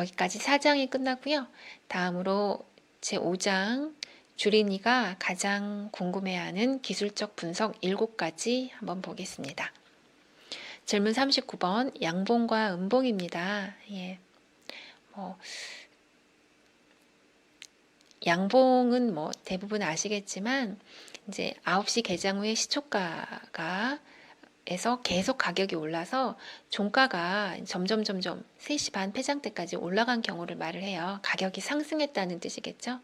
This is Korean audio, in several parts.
여기까지 4장이 끝났고요. 다음으로 제5장 주린이가 가장 궁금해하는 기술적 분석 7가지 한번 보겠습니다. 질문 39번 양봉과 음봉입니다. 예. 양봉은 대부분 아시겠지만 이제 9시 개장 후에 시초가가 에서 계속 가격이 올라서 종가가 점점 3시 반 폐장 때까지 올라간 경우를 말을 해요. 가격이 상승했다는 뜻이겠죠.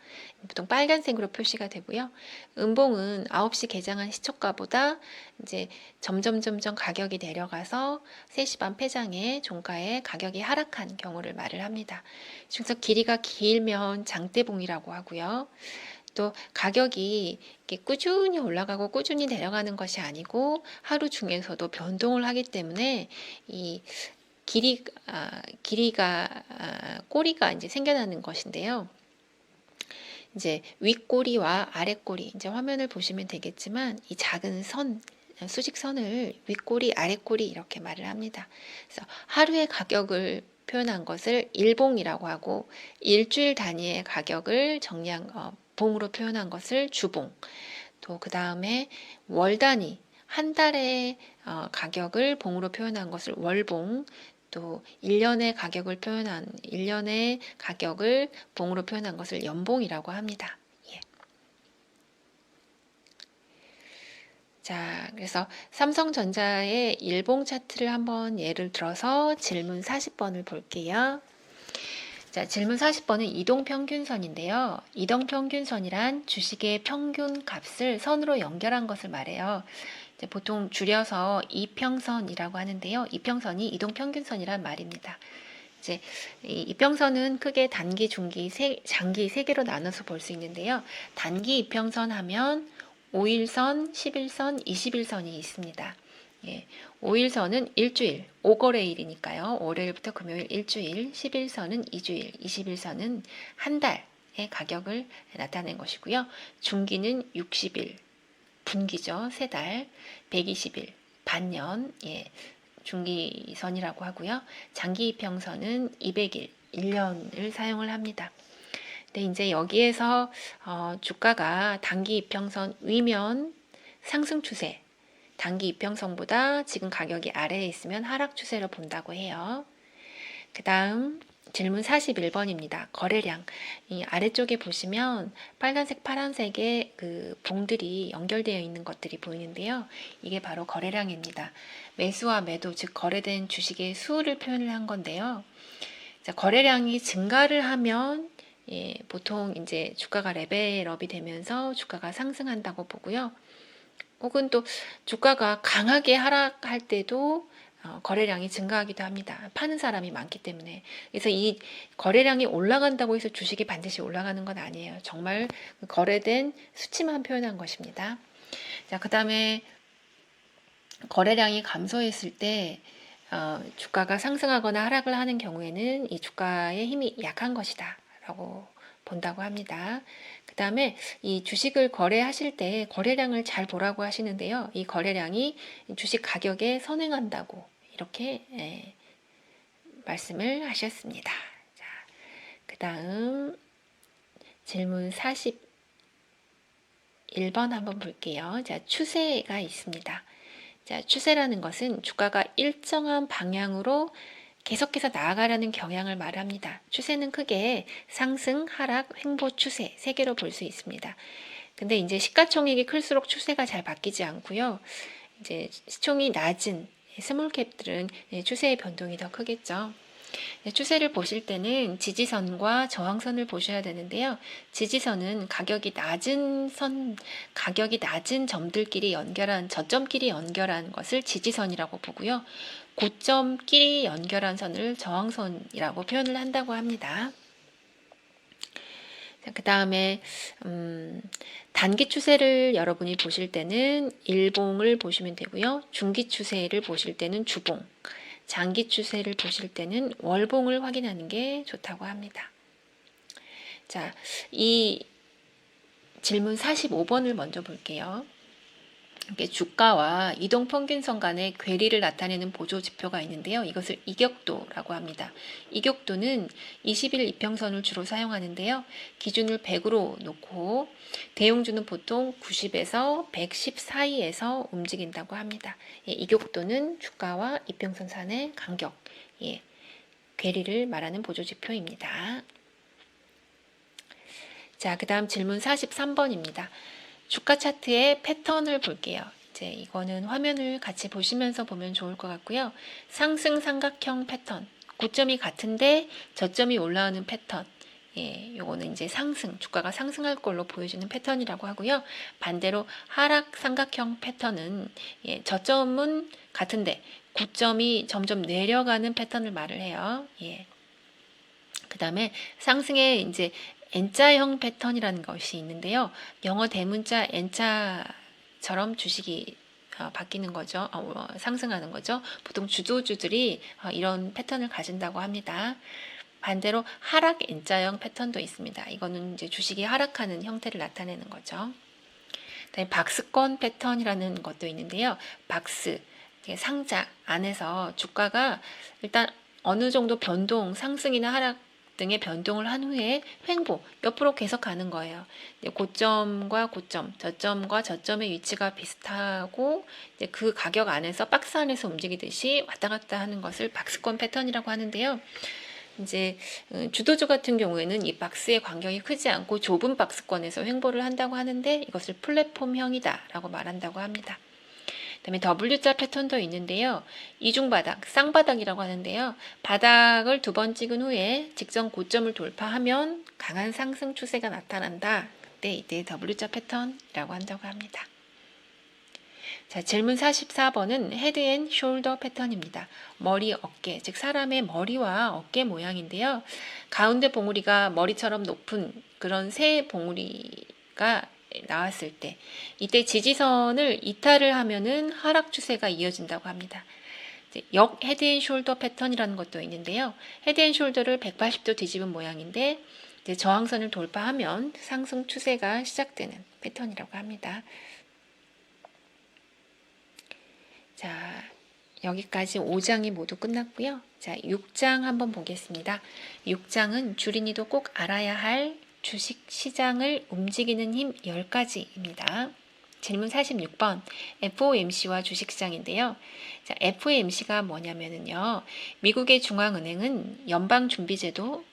보통 빨간색으로 표시가 되고요. 음봉은 9시 개장한 시초가보다 이제 점점 가격이 내려가서 3시 반 폐장에 종가에 가격이 하락한 경우를 말을 합니다. 그래서 길이가 길면 장대봉이라고 하고요. 또 가격이 이렇게 꾸준히 올라가고 꾸준히 내려가는 것이 아니고 하루 중에서도 변동을 하기 때문에 이 꼬리가 이제 생겨나는 것인데요. 이제 윗꼬리와 아랫꼬리, 이제 화면을 보시면 되겠지만 이 작은 수직선을 윗꼬리, 아랫꼬리 이렇게 말을 합니다. 그래서 하루의 가격을 표현한 것을 일봉이라고 하고 일주일 단위의 가격을 봉으로 표현한 것을 주봉, 또 그 다음에 월 단위, 한 달의 가격을 봉으로 표현한 것을 월봉, 또 1년의 가격을 봉으로 표현한 것을 연봉이라고 합니다. 예. 자, 그래서 삼성전자의 일봉 차트를 한번 예를 들어서 질문 40번을 볼게요. 자, 질문 40번은 이동평균선인데요. 이동평균선이란 주식의 평균 값을 선으로 연결한 것을 말해요. 이제 보통 줄여서 이평선이라고 하는데요. 이평선이 이동평균선이란 말입니다. 이제 이 이평선은 크게 단기, 중기, 장기 세 개로 나눠서 볼 수 있는데요. 단기 이평선 하면 5일선, 10일선, 20일선이 있습니다. 예, 5일선은 일주일, 5거래일이니까요. 월요일부터 금요일 일주일, 10일선은 2주일, 20일선은 한 달의 가격을 나타낸 것이고요. 중기는 60일, 분기죠. 3달, 120일, 반년, 중기선이라고 하고요. 장기 이평선은 200일, 1년을 사용을 합니다. 근데 이제 여기에서 주가가 단기 이평선 위면 상승 추세, 단기 이평선보다 지금 가격이 아래에 있으면 하락 추세로 본다고 해요. 그 다음 질문 41번입니다. 거래량. 이 아래쪽에 보시면 빨간색, 파란색의 그 봉들이 연결되어 있는 것들이 보이는데요. 이게 바로 거래량입니다. 매수와 매도, 즉 거래된 주식의 수를 표현을 한 건데요. 자, 거래량이 증가를 하면 보통 이제 주가가 레벨업이 되면서 주가가 상승한다고 보고요. 혹은 또 주가가 강하게 하락할 때도 거래량이 증가하기도 합니다. 파는 사람이 많기 때문에. 그래서 이 거래량이 올라간다고 해서 주식이 반드시 올라가는 건 아니에요. 정말 거래된 수치만 표현한 것입니다. 자, 그 다음에 거래량이 감소했을 때 주가가 상승하거나 하락을 하는 경우에는 이 주가의 힘이 약한 것이다 라고 본다고 합니다. 그 다음에 이 주식을 거래하실 때 거래량을 잘 보라고 하시는데요. 이 거래량이 주식 가격에 선행한다고 이렇게 말씀을 하셨습니다. 자, 그 다음 질문 41번 한번 볼게요. 자, 추세가 있습니다. 자, 추세라는 것은 주가가 일정한 방향으로 계속해서 나아가려는 경향을 말합니다. 추세는 크게 상승, 하락, 횡보 추세 세 개로 볼 수 있습니다. 근데 이제 시가총액이 클수록 추세가 잘 바뀌지 않고요. 이제 시총이 낮은 스몰캡들은 추세의 변동이 더 크겠죠. 추세를 보실 때는 지지선과 저항선을 보셔야 되는데요. 지지선은 가격이 낮은 점들끼리 저점끼리 연결한 것을 지지선이라고 보고요. 고점끼리 연결한 선을 저항선이라고 표현을 한다고 합니다. 그 다음에 단기 추세를 여러분이 보실 때는 일봉을 보시면 되고요. 중기 추세를 보실 때는 주봉, 장기 추세를 보실 때는 월봉을 확인하는 게 좋다고 합니다. 자, 이 질문 45번을 먼저 볼게요. 이렇게 주가와 이동평균선 간의 괴리를 나타내는 보조 지표가 있는데요. 이것을 이격도라고 합니다. 이격도는 20일 이평선을 주로 사용하는데요. 기준을 100으로 놓고 대용주는 보통 90에서 110 사이에서 움직인다고 합니다. 예, 이격도는 주가와 이평선 간의 간격, 예, 괴리를 말하는 보조 지표입니다. 자, 그 다음 질문 43번입니다. 주가 차트의 패턴을 볼게요. 이제 이거는 화면을 같이 보시면서 보면 좋을 것 같고요. 상승 삼각형 패턴, 고점이 같은데 저점이 올라오는 패턴. 예, 요거는 이제 상승, 주가가 상승할 걸로 보여지는 패턴이라고 하고요. 반대로 하락 삼각형 패턴은 예, 저점은 같은데 고점이 점점 내려가는 패턴을 말을 해요. 예. 그 다음에 상승의 이제 N자형 패턴이라는 것이 있는데요. 영어 대문자 N자처럼 주식이 바뀌는 거죠. 상승하는 거죠. 보통 주도주들이 이런 패턴을 가진다고 합니다. 반대로 하락 N자형 패턴도 있습니다. 이거는 이제 주식이 하락하는 형태를 나타내는 거죠. 그다음에 박스권 패턴이라는 것도 있는데요. 박스, 상자 안에서 주가가 일단 어느 정도 변동, 상승이나 하락 등의 변동을 한 후에 횡보, 옆으로 계속 가는 거예요. 고점과 고점, 저점과 저점의 위치가 비슷하고 그 가격 안에서 박스 안에서 움직이듯이 왔다 갔다 하는 것을 박스권 패턴이라고 하는데요. 이제 주도주 같은 경우에는 이 박스의 간격이 크지 않고 좁은 박스권에서 횡보를 한다고 하는데 이것을 플랫폼형이다라고 말한다고 합니다. 그다음에 W자 패턴도 있는데요. 이중바닥, 쌍바닥이라고 하는데요. 바닥을 2번 찍은 후에 직전 고점을 돌파하면 강한 상승 추세가 나타난다. 그때 이때 W자 패턴이라고 한다고 합니다. 자, 질문 44번은 헤드 앤 숄더 패턴입니다. 머리, 어깨, 즉 사람의 머리와 어깨 모양인데요. 가운데 봉우리가 머리처럼 높은 그런 새 봉우리가 나왔을 때 이때 지지선을 이탈을 하면은 하락 추세가 이어진다고 합니다. 역 헤드 앤 숄더 패턴이라는 것도 있는데요. 헤드 앤 숄더를 180도 뒤집은 모양인데 이제 저항선을 돌파하면 상승 추세가 시작되는 패턴이라고 합니다. 자, 여기까지 5장이 모두 끝났고요. 자, 6장 한번 보겠습니다. 6장은 주린이도 꼭 알아야 할 주식 시장을 움직이는 힘 10가지입니다. 질문 46번 FOMC와 주식시장인데요. 자, FOMC가 뭐냐면요. 미국의 중앙은행은 연방준비제도라고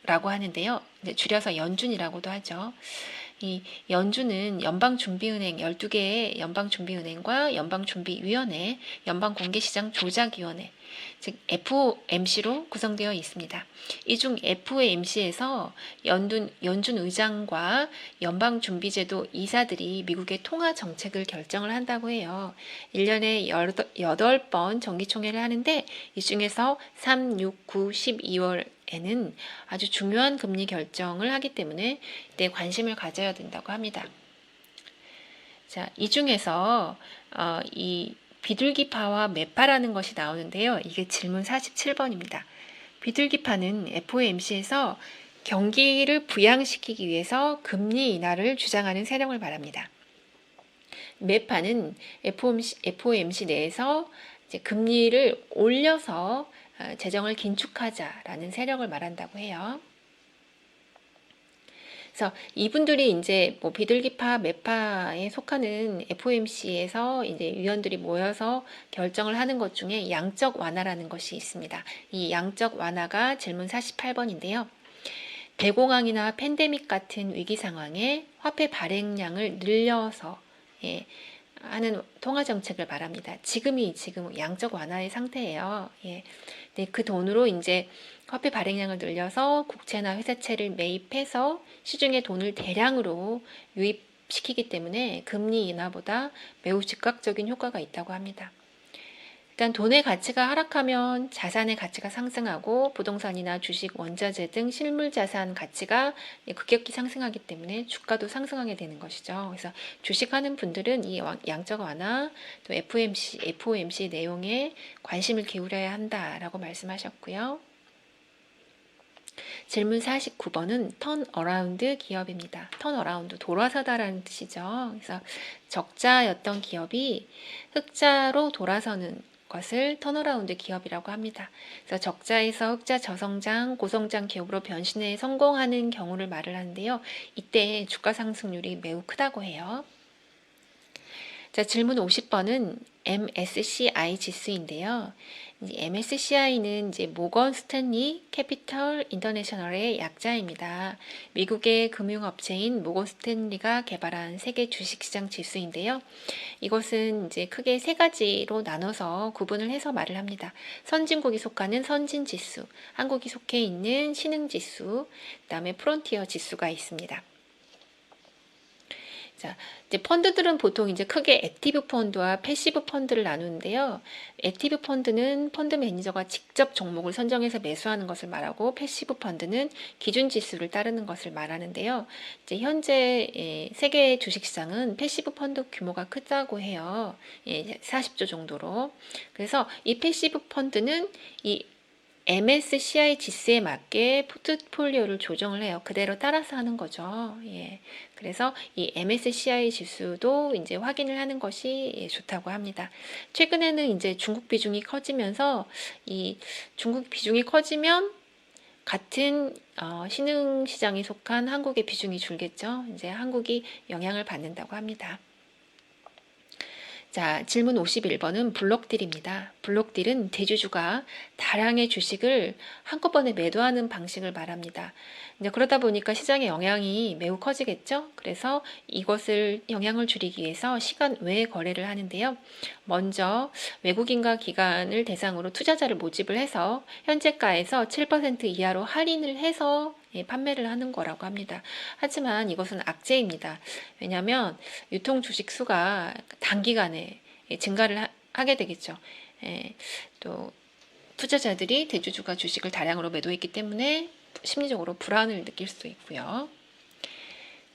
하는데요. 줄여서 연준이라고도 하죠. 이 연준은 연방준비은행 12개의 연방준비은행과 연방준비위원회, 연방공개시장 조작위원회, 즉 FOMC로 구성되어 있습니다. 이 중 FOMC에서 연준 의장과 연방준비제도 이사들이 미국의 통화 정책을 결정을 한다고 해요. 1년에 8번 정기총회를 하는데 이 중에서 3, 6, 9, 12월에는 아주 중요한 금리 결정을 하기 때문에 이때 관심을 가져야 된다고 합니다. 자, 이 중에서 이 비둘기파와 매파라는 것이 나오는데요. 이게 질문 47번입니다. 비둘기파는 FOMC에서 경기를 부양시키기 위해서 금리 인하를 주장하는 세력을 말합니다. 매파는 FOMC 내에서 이제 금리를 올려서 재정을 긴축하자라는 세력을 말한다고 해요. 그래서 이분들이 이제 뭐 비둘기파, 매파에 속하는 FOMC에서 이제 위원들이 모여서 결정을 하는 것 중에 양적 완화라는 것이 있습니다. 이 양적 완화가 질문 48번인데요. 대공황이나 팬데믹 같은 위기 상황에 화폐 발행량을 늘려서 하는 통화 정책을 말합니다. 지금 양적 완화의 상태예요. 근데 그 돈으로 이제 화폐 발행량을 늘려서 국채나 회사채를 매입해서 시중에 돈을 대량으로 유입시키기 때문에 금리 인하보다 매우 즉각적인 효과가 있다고 합니다. 일단 돈의 가치가 하락하면 자산의 가치가 상승하고 부동산이나 주식, 원자재 등 실물 자산 가치가 급격히 상승하기 때문에 주가도 상승하게 되는 것이죠. 그래서 주식하는 분들은 이 양적 완화, 또 FOMC 내용에 관심을 기울여야 한다라고 말씀하셨고요. 질문 49번은 턴어라운드 기업입니다. 턴어라운드, 돌아서다라는 뜻이죠. 그래서 적자였던 기업이 흑자로 돌아서는 것을 턴어라운드 기업이라고 합니다. 그래서 적자에서 흑자 저성장, 고성장 기업으로 변신에 성공하는 경우를 말을 하는데요. 이때 주가 상승률이 매우 크다고 해요. 자, 질문 50번은 MSCI 지수인데요. MSCI는 이제 모건 스탠리 캐피털 인터내셔널의 약자입니다. 미국의 금융업체인 모건 스탠리가 개발한 세계 주식시장 지수인데요. 이것은 이제 크게 세 가지로 나눠서 구분을 해서 말을 합니다. 선진국이 속하는 선진지수, 한국이 속해 있는 신흥지수, 그다음에 프론티어 지수가 있습니다. 자, 이제 펀드들은 보통 이제 크게 액티브 펀드와 패시브 펀드를 나누는데요. 액티브 펀드는 펀드 매니저가 직접 종목을 선정해서 매수하는 것을 말하고, 패시브 펀드는 기준 지수를 따르는 것을 말하는데요. 이제 현재 세계 주식시장은 패시브 펀드 규모가 크다고 해요. 40조 정도로. 그래서 이 패시브 펀드는 이 MSCI 지수에 맞게 포트폴리오를 조정을 해요. 그대로 따라서 하는 거죠. 예. 그래서 이 MSCI 지수도 이제 확인을 하는 것이 좋다고 합니다. 최근에는 이제 중국 비중이 커지면서 이 중국 비중이 커지면 같은 신흥 시장에 속한 한국의 비중이 줄겠죠. 이제 한국이 영향을 받는다고 합니다. 자, 질문 51번은 블록딜입니다. 블록딜은 대주주가 다량의 주식을 한꺼번에 매도하는 방식을 말합니다. 이제 그러다 보니까 시장의 영향이 매우 커지겠죠. 그래서 이것을 영향을 줄이기 위해서 시간 외에 거래를 하는데요. 먼저 외국인과 기관을 대상으로 투자자를 모집을 해서 현재가에서 7% 이하로 할인을 해서 판매를 하는 거라고 합니다. 하지만 이것은 악재입니다. 왜냐하면 유통 주식 수가 단기간에 증가를 하게 되겠죠. 또 투자자들이 대주주가 주식을 다량으로 매도했기 때문에 심리적으로 불안을 느낄 수 있고요.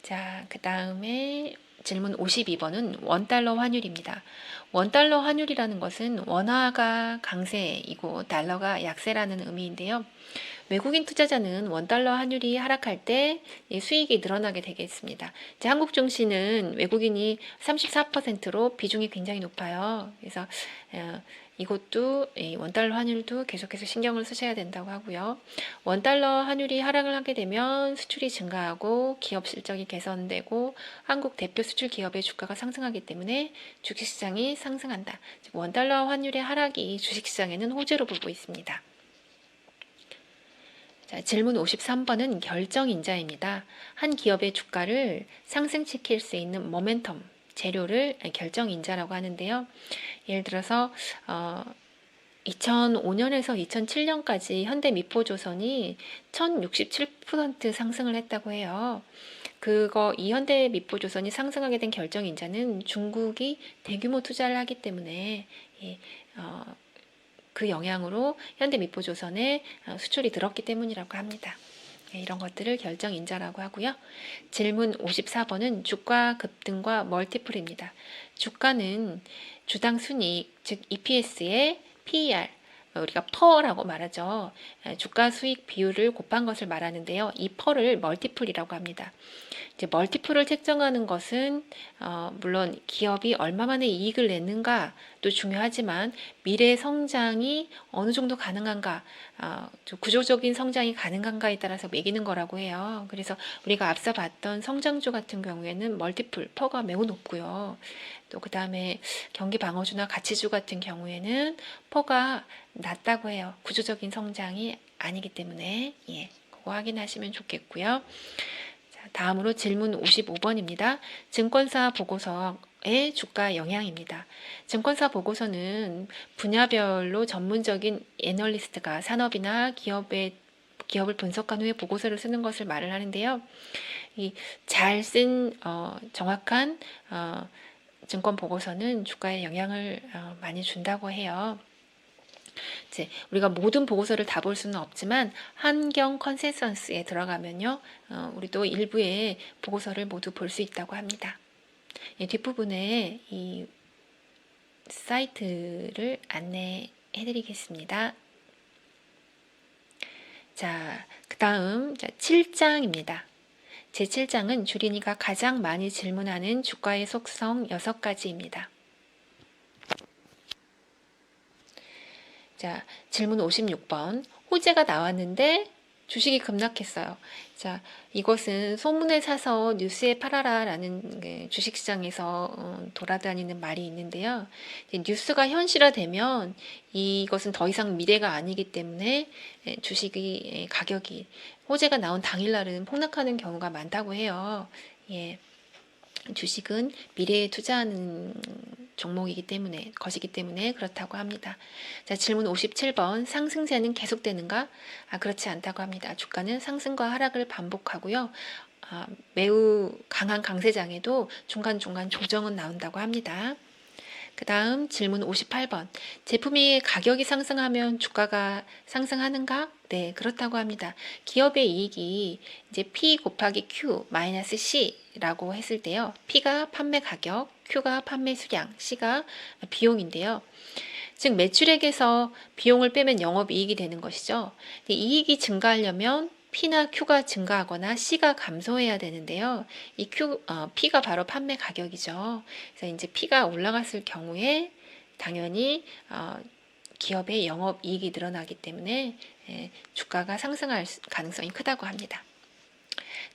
자, 그 다음에 질문 52번은 원달러 환율입니다. 원달러 환율이라는 것은 원화가 강세이고 달러가 약세라는 의미인데요. 외국인 투자자는 원달러 환율이 하락할 때 수익이 늘어나게 되겠습니다. 이제 한국 증시는 외국인이 34%로 비중이 굉장히 높아요. 그래서 이것도 원달러 환율도 계속해서 신경을 쓰셔야 된다고 하고요. 원달러 환율이 하락을 하게 되면 수출이 증가하고 기업 실적이 개선되고 한국 대표 수출 기업의 주가가 상승하기 때문에 주식시장이 상승한다. 즉 원달러 환율의 하락이 주식시장에는 호재로 보고 있습니다. 자, 질문 53번은 결정인자입니다. 한 기업의 주가를 상승시킬 수 있는 모멘텀, 재료를 결정인자라고 하는데요. 예를 들어서 2005년에서 2007년까지 현대미포조선이 1067% 상승을 했다고 해요. 이 현대미포조선이 상승하게 된 결정인자는 중국이 대규모 투자를 하기 때문에 그 영향으로 현대미포조선의 수출이 늘었기 때문이라고 합니다. 이런 것들을 결정인자라고 하고요. 질문 54번은 주가 급등과 멀티플입니다. 주가는 주당 순이익, 즉 EPS의 PER, 우리가 퍼라고 말하죠. 주가 수익 비율을 곱한 것을 말하는데요. 이 퍼를 멀티플이라고 합니다. 이제 멀티플을 책정하는 것은 물론 기업이 얼마 만에 이익을 내는가도 중요하지만 미래 성장이 어느 정도 가능한가, 구조적인 성장이 가능한가에 따라서 매기는 거라고 해요. 그래서 우리가 앞서 봤던 성장주 같은 경우에는 멀티플, 퍼가 매우 높고요. 또 그 다음에 경기 방어주나 가치주 같은 경우에는 퍼가 낮다고 해요. 구조적인 성장이 아니기 때문에 그거 확인하시면 좋겠고요. 다음으로 질문 55번입니다. 증권사 보고서의 주가 영향입니다. 증권사 보고서는 분야별로 전문적인 애널리스트가 산업이나 기업을 분석한 후에 보고서를 쓰는 것을 말을 하는데요. 이 잘 쓴 정확한 증권 보고서는 주가에 영향을 많이 준다고 해요. 이제 우리가 모든 보고서를 다 볼 수는 없지만 환경 컨센서스에 들어가면요, 우리도 일부의 보고서를 모두 볼 수 있다고 합니다. 뒷부분에 이 사이트를 안내해 드리겠습니다. 자, 그 다음 7장입니다. 제7장은 주린이가 가장 많이 질문하는 주가의 속성 6가지입니다. 자, 질문 56번. 호재가 나왔는데 주식이 급락했어요. 자, 이것은 소문에 사서 뉴스에 팔아라 라는 주식시장에서 돌아다니는 말이 있는데요. 뉴스가 현실화되면 이것은 더 이상 미래가 아니기 때문에 주식이 가격이 호재가 나온 당일날은 폭락하는 경우가 많다고 해요. 예. 주식은 미래에 투자하는 것이기 때문에 그렇다고 합니다. 자, 질문 57번. 상승세는 계속되는가? 그렇지 않다고 합니다. 주가는 상승과 하락을 반복하고요. 매우 강한 강세장에도 중간중간 조정은 나온다고 합니다. 그 다음 질문 58번. 제품이 가격이 상승하면 주가가 상승하는가? 네, 그렇다고 합니다. 기업의 이익이 이제 P 곱하기 Q 마이너스 C라고 했을 때요. P가 판매 가격, Q가 판매 수량, C가 비용인데요. 즉 매출액에서 비용을 빼면 영업이익이 되는 것이죠. 이익이 증가하려면 P나 Q가 증가하거나 C가 감소해야 되는데요. 이 P가 바로 판매 가격이죠. 그래서 이제 P가 올라갔을 경우에 당연히 기업의 영업이익이 늘어나기 때문에 주가가 상승할 가능성이 크다고 합니다.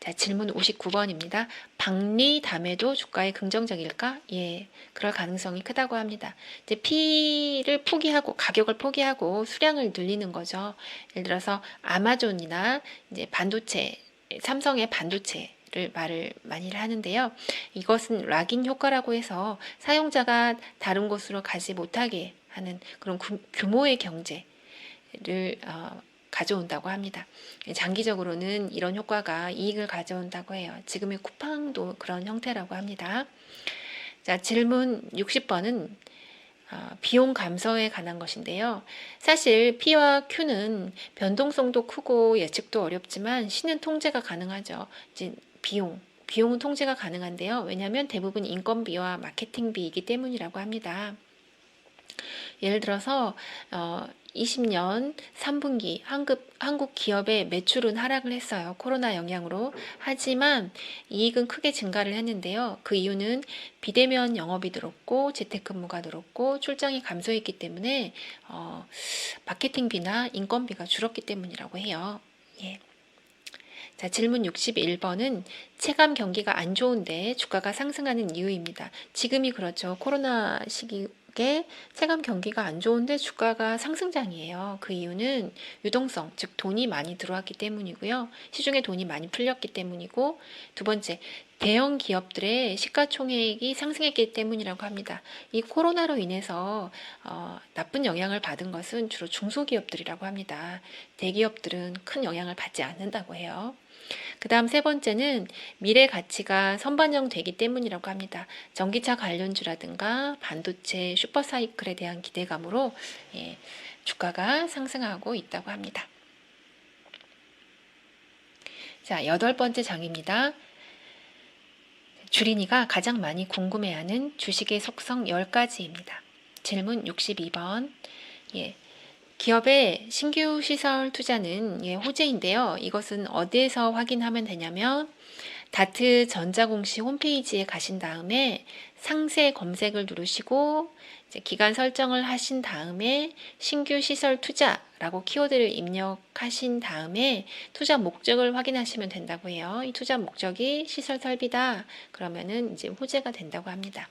자, 질문 59번입니다. 박리담에도 주가에 긍정적일까? 예, 그럴 가능성이 크다고 합니다. 이제 P를 포기하고 가격을 포기하고 수량을 늘리는 거죠. 예를 들어서 아마존이나 이제 반도체, 삼성의 반도체를 말을 많이 하는데요. 이것은 락인 효과라고 해서 사용자가 다른 곳으로 가지 못하게 하는 그런 규모의 경제를 가져온다고 합니다. 장기적으로는 이런 효과가 이익을 가져온다고 해요. 지금의 쿠팡도 그런 형태라고 합니다. 자, 질문 60번은 비용 감소에 관한 것인데요. 사실 P와 Q는 변동성도 크고 예측도 어렵지만 C는 통제가 가능하죠. 이제 비용은 통제가 가능한데요. 왜냐하면 대부분 인건비와 마케팅비이기 때문이라고 합니다. 예를 들어서 20년 3분기 한국 기업의 매출은 하락을 했어요. 코로나 영향으로. 하지만 이익은 크게 증가를 했는데요. 그 이유는 비대면 영업이 늘었고 재택근무가 늘었고 출장이 감소했기 때문에 마케팅비나 인건비가 줄었기 때문이라고 해요. 예. 자, 질문 61번은 체감 경기가 안 좋은데 주가가 상승하는 이유입니다. 지금이 그렇죠. 코로나 시기에 체감 경기가 안 좋은데 주가가 상승장이에요. 그 이유는 유동성, 즉 돈이 많이 들어왔기 때문이고요. 시중에 돈이 많이 풀렸기 때문이고, 두 번째, 대형 기업들의 시가총액이 상승했기 때문이라고 합니다. 이 코로나로 인해서 나쁜 영향을 받은 것은 주로 중소기업들이라고 합니다. 대기업들은 큰 영향을 받지 않는다고 해요. 그 다음 세 번째는 미래 가치가 선반영되기 때문이라고 합니다. 전기차 관련주라든가 반도체 슈퍼사이클에 대한 기대감으로 주가가 상승하고 있다고 합니다. 자, 8번째 장입니다. 주린이가 가장 많이 궁금해하는 주식의 속성 10가지입니다. 질문 62번. 기업의 신규 시설 투자는 호재인데요. 이것은 어디에서 확인하면 되냐면 다트 전자공시 홈페이지에 가신 다음에 상세 검색을 누르시고 이제 기간 설정을 하신 다음에 신규 시설 투자라고 키워드를 입력하신 다음에 투자 목적을 확인하시면 된다고 해요. 이 투자 목적이 시설 설비다. 그러면은 이제 호재가 된다고 합니다.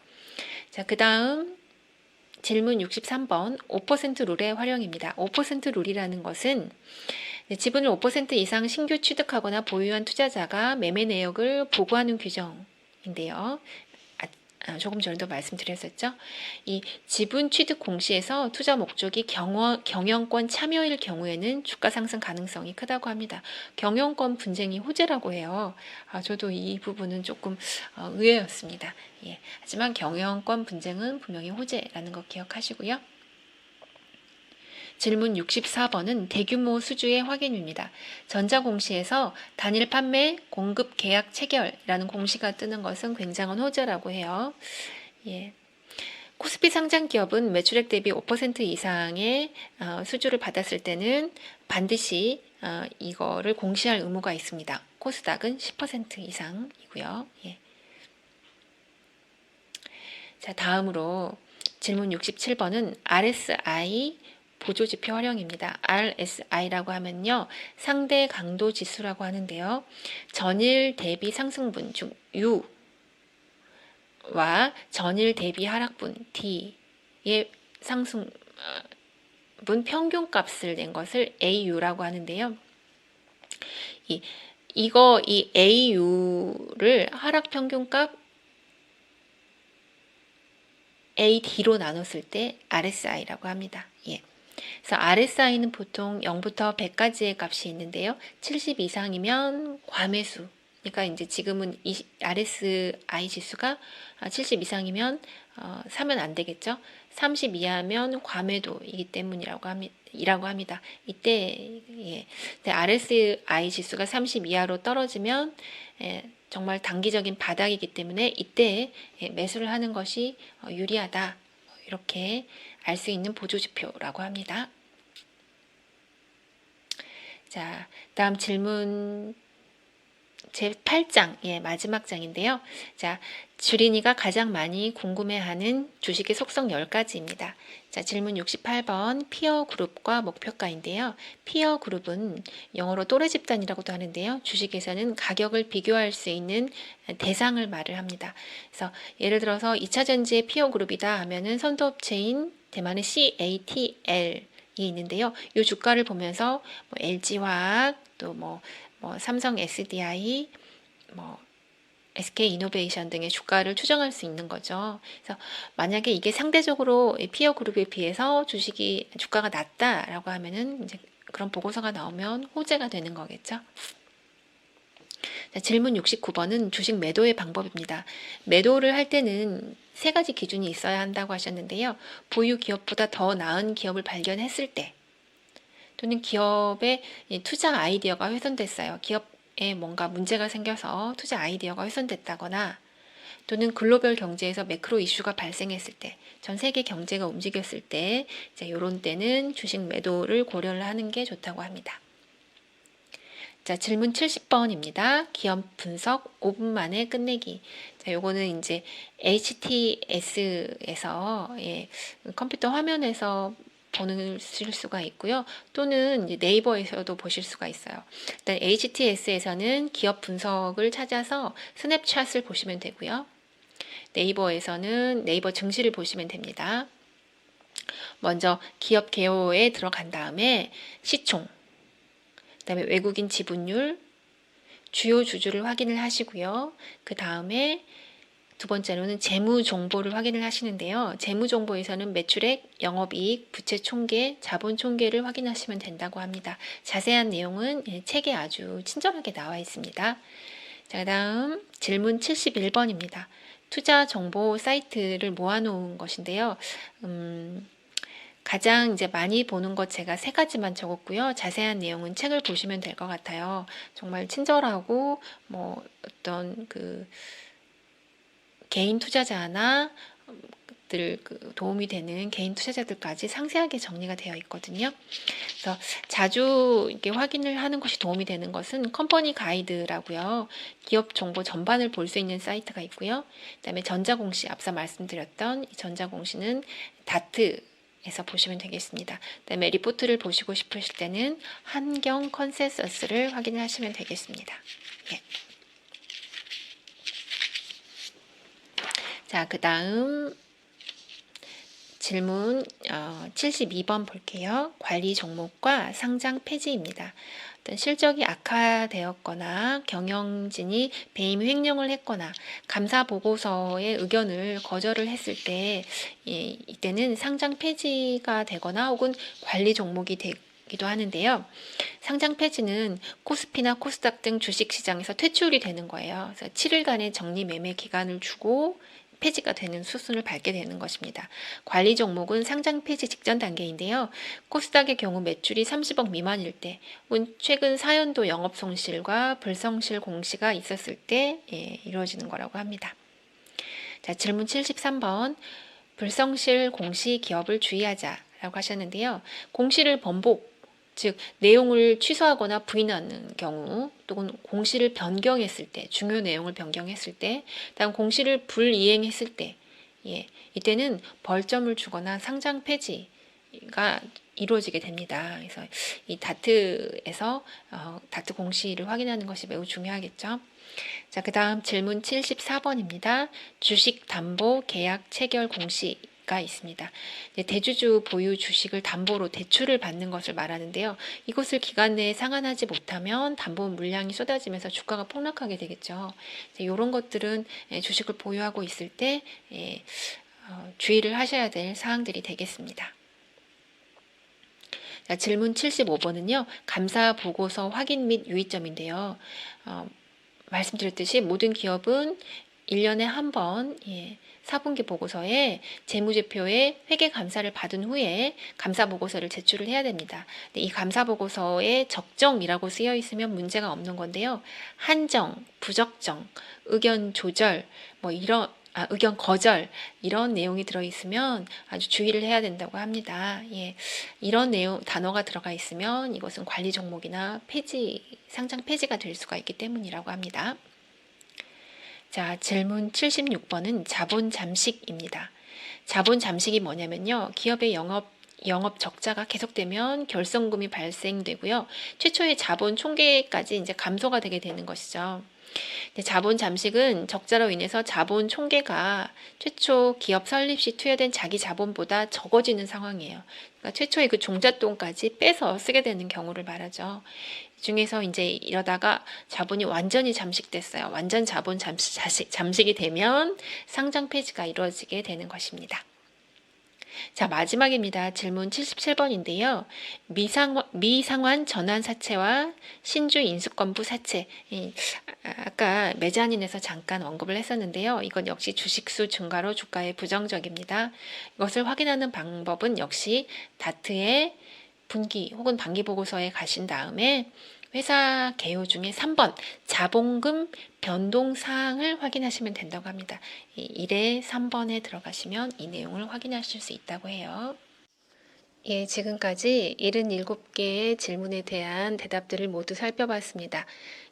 자, 그 다음 질문 63번 5% 룰의 활용입니다. 5% 룰이라는 것은 지분을 5% 이상 신규 취득하거나 보유한 투자자가 매매 내역을 보고하는 규정인데요. 조금 전에도 말씀드렸었죠. 이 지분 취득 공시에서 투자 목적이 경영권 참여일 경우에는 주가 상승 가능성이 크다고 합니다. 경영권 분쟁이 호재라고 해요. 저도 이 부분은 조금 의외였습니다. 예. 하지만 경영권 분쟁은 분명히 호재라는 거 기억하시고요. 질문 64번은 대규모 수주의 확인입니다. 전자공시에서 단일 판매, 공급 계약 체결이라는 공시가 뜨는 것은 굉장한 호재라고 해요. 예. 코스피 상장 기업은 매출액 대비 5% 이상의 수주를 받았을 때는 반드시 이거를 공시할 의무가 있습니다. 코스닥은 10% 이상이고요. 예. 자, 다음으로 질문 67번은 RSI 보조지표 활용입니다. RSI라고 하면요, 상대 강도 지수라고 하는데요. 전일 대비 상승분 중 U와 전일 대비 하락분 D의 상승분 평균값을 낸 것을 AU라고 하는데요. 이 AU를 하락 평균값 AD로 나눴을 때 RSI라고 합니다. 예. 그래서 RSI는 보통 0부터 100까지의 값이 있는데요. 70 이상이면 과매수. 그러니까 이제 지금은 RSI 지수가 70 이상이면 사면 안 되겠죠. 30 이하면 과매도이기 때문이라고 합니다. 이때 RSI 지수가 30 이하로 떨어지면 정말 단기적인 바닥이기 때문에 이때 매수를 하는 것이 유리하다. 이렇게 알 수 있는 보조지표라고 합니다. 자, 다음 질문 제8장, 마지막 장인데요. 자, 주린이가 가장 많이 궁금해하는 주식의 속성 10가지입니다. 자, 질문 68번 피어 그룹과 목표가인데요. 피어 그룹은 영어로 또래 집단이라고도 하는데요. 주식에서는 가격을 비교할 수 있는 대상을 말을 합니다. 그래서 예를 들어서 2차 전지의 피어 그룹이다 하면은 선도업체인 대만의 CATL 이 있는데요. 이 주가를 보면서 LG화학 또 삼성 SDI, SK이노베이션 등의 주가를 추정할 수 있는 거죠. 그래서 만약에 이게 상대적으로 피어 그룹에 비해서 주가가 낮다라고 하면은 이제 그런 보고서가 나오면 호재가 되는 거겠죠. 자, 질문 69번은 주식 매도의 방법입니다. 매도를 할 때는 3가지 기준이 있어야 한다고 하셨는데요. 보유 기업보다 더 나은 기업을 발견했을 때, 또는 기업의 투자 아이디어가 훼손됐어요. 기업에 뭔가 문제가 생겨서 투자 아이디어가 훼손됐다거나, 또는 글로벌 경제에서 매크로 이슈가 발생했을 때, 전 세계 경제가 움직였을 때, 이런 때는 주식 매도를 고려를 하는 게 좋다고 합니다. 자, 질문 70번입니다. 기업 분석 5분 만에 끝내기. 자, 요거는 이제 HTS에서 컴퓨터 화면에서 보실 수가 있고요. 또는 이제 네이버에서도 보실 수가 있어요. 일단 HTS에서는 기업 분석을 찾아서 스냅샷을 보시면 되고요. 네이버에서는 네이버 증시를 보시면 됩니다. 먼저 기업 개요에 들어간 다음에 시총, 그다음에 외국인 지분율, 주요 주주를 확인을 하시고요. 그 다음에 두 번째로는 재무 정보를 확인을 하시는데요. 재무 정보에서는 매출액, 영업이익, 부채 총계, 자본 총계를 확인하시면 된다고 합니다. 자세한 내용은 책에 아주 친절하게 나와 있습니다. 자, 그다음 질문 71번입니다. 투자 정보 사이트를 모아놓은 것인데요. 가장 이제 많이 보는 것 제가 3가지만 적었고요. 자세한 내용은 책을 보시면 될 것 같아요. 정말 친절하고 어떤 개인 투자자나 도움이 되는 개인 투자자들까지 상세하게 정리가 되어 있거든요. 그래서 자주 이렇게 확인을 하는 것이 도움이 되는 것은 컴퍼니 가이드라고요. 기업 정보 전반을 볼 수 있는 사이트가 있고요. 그다음에 전자공시, 앞서 말씀드렸던 이 전자공시는 다트에서 보시면 되겠습니다. 그다음에 리포트를 보시고 싶으실 때는 한경 컨센서스를 확인을 하시면 되겠습니다. 예. 자, 그 다음 질문 72번 볼게요. 관리 종목과 상장 폐지입니다. 어떤 실적이 악화되었거나 경영진이 배임 횡령을 했거나 감사 보고서의 의견을 거절을 했을 때 이때는 상장 폐지가 되거나 혹은 관리 종목이 되기도 하는데요. 상장 폐지는 코스피나 코스닥 등 주식시장에서 퇴출이 되는 거예요. 그래서 7일간의 정리 매매 기간을 주고 폐지가 되는 수순을 밟게 되는 것입니다. 관리 종목은 상장 폐지 직전 단계인데요. 코스닥의 경우 매출이 30억 미만일 때, 혹은 최근 4연도 영업 손실과 불성실 공시가 있었을 때 이루어지는 거라고 합니다. 자, 질문 73번. 불성실 공시 기업을 주의하자라고 하셨는데요. 공시를 번복 즉 내용을 취소하거나 부인하는 경우 또는 공시를 변경했을 때, 중요 내용을 변경했을 때, 다음 공시를 불이행했을 때, 이때는 벌점을 주거나 상장 폐지가 이루어지게 됩니다. 그래서 이 다트에서 다트 공시를 확인하는 것이 매우 중요하겠죠. 자, 그 다음 질문 74번입니다. 주식 담보 계약 체결 공시가 있습니다. 대주주 보유 주식을 담보로 대출을 받는 것을 말하는데요. 이것을 기간 내에 상환하지 못하면 담보 물량이 쏟아지면서 주가가 폭락하게 되겠죠. 이런 것들은 주식을 보유하고 있을 때 주의를 하셔야 될 사항들이 되겠습니다. 자, 질문 75번은요. 감사 보고서 확인 및 유의점인데요. 말씀드렸듯이 모든 기업은 1년에 한 번 4분기 보고서에 재무제표에 회계 감사를 받은 후에 감사 보고서를 제출을 해야 됩니다. 이 감사 보고서에 적정이라고 쓰여 있으면 문제가 없는 건데요. 한정, 부적정, 의견 조절, 의견 거절 이런 내용이 들어있으면 아주 주의를 해야 된다고 합니다. 이런 내용 단어가 들어가 있으면 이것은 관리 종목이나 상장 폐지가 될 수가 있기 때문이라고 합니다. 자, 질문 76번은 자본 잠식입니다. 자본 잠식이 뭐냐면요. 기업의 영업 적자가 계속되면 결손금이 발생되고요. 최초의 자본 총계까지 이제 감소가 되게 되는 것이죠. 자본 잠식은 적자로 인해서 자본 총계가 최초 기업 설립 시 투여된 자기 자본보다 적어지는 상황이에요. 그러니까 최초의 그 종잣돈까지 빼서 쓰게 되는 경우를 말하죠. 이 중에서 이제 이러다가 자본이 완전히 잠식됐어요. 완전 자본 잠식이 되면 상장 폐지가 이루어지게 되는 것입니다. 자, 마지막입니다. 질문 77번인데요. 미상환 전환 사채와 신주 인수권부 사채. 아까 매자닌에서 잠깐 언급을 했었는데요. 이건 역시 주식수 증가로 주가에 부정적입니다. 이것을 확인하는 방법은 역시 다트의 분기 혹은 반기 보고서에 가신 다음에 회사 개요 중에 3번 자본금 변동 사항을 확인하시면 된다고 합니다. 1에 3번에 들어가시면 이 내용을 확인하실 수 있다고 해요. 지금까지 77개의 질문에 대한 대답들을 모두 살펴봤습니다.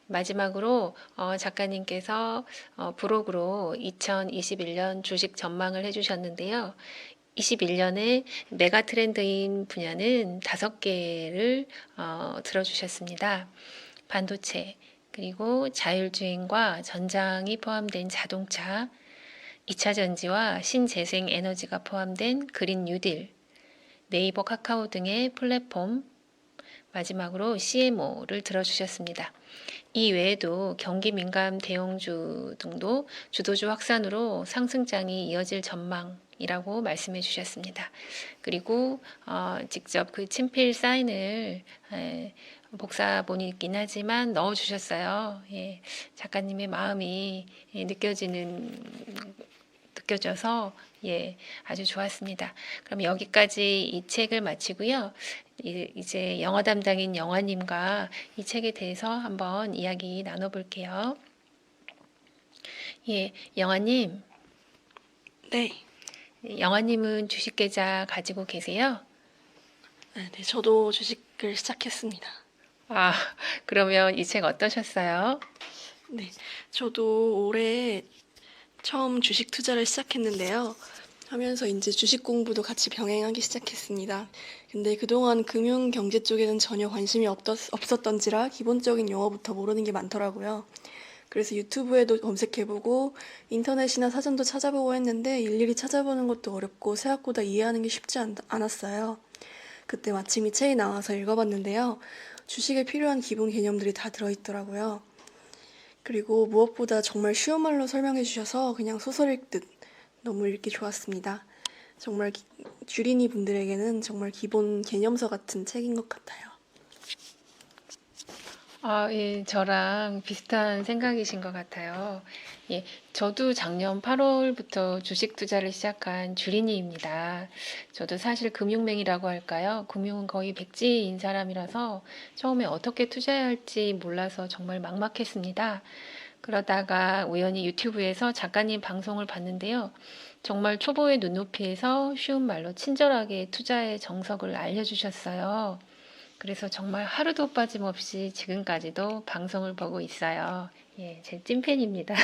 마지막으로 작가님께서 브로그로 2021년 주식 전망을 해주셨는데요. 21년에 메가 트렌드인 분야는 5개를 들어주셨습니다. 반도체, 그리고 자율주행과 전장이 포함된 자동차, 2차 전지와 신재생 에너지가 포함된 그린 뉴딜, 네이버 카카오 등의 플랫폼, 마지막으로 CMO를 들어주셨습니다. 이 외에도 경기 민감 대형주 등도 주도주 확산으로 상승장이 이어질 전망이라고 말씀해 주셨습니다. 그리고 직접 그 친필 사인을 복사본이긴 하지만 넣어주셨어요. 작가님의 마음이 느껴져서 아주 좋았습니다. 그럼 여기까지 이 책을 마치고요. 이제 영어 담당인 영화님과 이 책에 대해서 한번 이야기 나눠볼게요. 영화님. 네. 영화님은 주식 계좌 가지고 계세요? 네, 저도 주식을 시작했습니다. 그러면 이 책 어떠셨어요? 네, 저도 올해 처음 주식 투자를 시작했는데요. 하면서 이제 주식 공부도 같이 병행하기 시작했습니다. 근데 그동안 금융 경제 쪽에는 전혀 관심이 없었던지라 기본적인 용어부터 모르는 게 많더라고요. 그래서 유튜브에도 검색해보고 인터넷이나 사전도 찾아보고 했는데 일일이 찾아보는 것도 어렵고 생각보다 이해하는 게 쉽지 않았어요. 그때 마침 이 책이 나와서 읽어봤는데요. 주식에 필요한 기본 개념들이 다 들어있더라고요. 그리고 무엇보다 정말 쉬운 말로 설명해 주셔서 그냥 소설 읽듯 너무 읽기 좋았습니다. 정말 주린이 분들에게는 정말 기본 개념서 같은 책인 것 같아요. 저랑 비슷한 생각이신 것 같아요. 저도 작년 8월부터 주식 투자를 시작한 주린이입니다. 저도 사실 금융맹이라고 할까요? 금융은 거의 백지인 사람이라서 처음에 어떻게 투자해야 할지 몰라서 정말 막막했습니다. 그러다가 우연히 유튜브에서 작가님 방송을 봤는데요. 정말 초보의 눈높이에서 쉬운 말로 친절하게 투자의 정석을 알려주셨어요. 그래서 정말 하루도 빠짐없이 지금까지도 방송을 보고 있어요. 예, 제 찐팬입니다.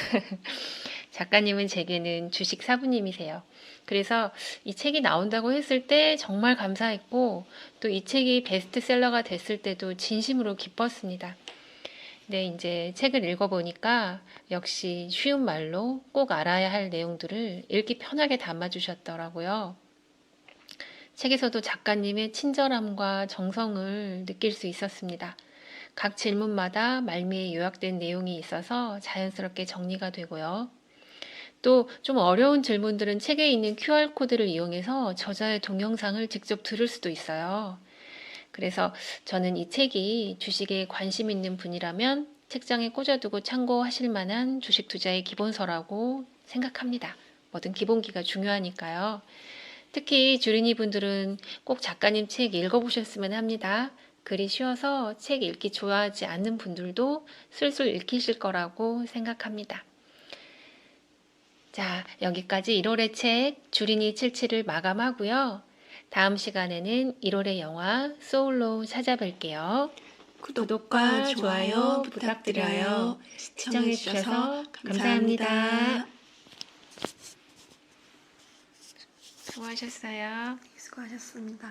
작가님은 제게는 주식 사부님이세요. 그래서 이 책이 나온다고 했을 때 정말 감사했고, 또 이 책이 베스트셀러가 됐을 때도 진심으로 기뻤습니다. 네, 이제 책을 읽어보니까 역시 쉬운 말로 꼭 알아야 할 내용들을 읽기 편하게 담아주셨더라고요. 책에서도 작가님의 친절함과 정성을 느낄 수 있었습니다. 각 질문마다 말미에 요약된 내용이 있어서 자연스럽게 정리가 되고요. 또 좀 어려운 질문들은 책에 있는 QR코드를 이용해서 저자의 동영상을 직접 들을 수도 있어요. 그래서 저는 이 책이 주식에 관심 있는 분이라면 책장에 꽂아두고 참고하실 만한 주식 투자의 기본서라고 생각합니다. 뭐든 기본기가 중요하니까요. 특히 주린이 분들은 꼭 작가님 책 읽어보셨으면 합니다. 글이 쉬워서 책 읽기 좋아하지 않는 분들도 술술 읽히실 거라고 생각합니다. 자, 여기까지 1월의 책 주린이 77을 마감하고요. 다음 시간에는 1월의 영화 소울로 찾아뵐게요. 구독과 좋아요 부탁드려요. 시청해주셔서 감사합니다. 수고하셨어요. 수고하셨습니다.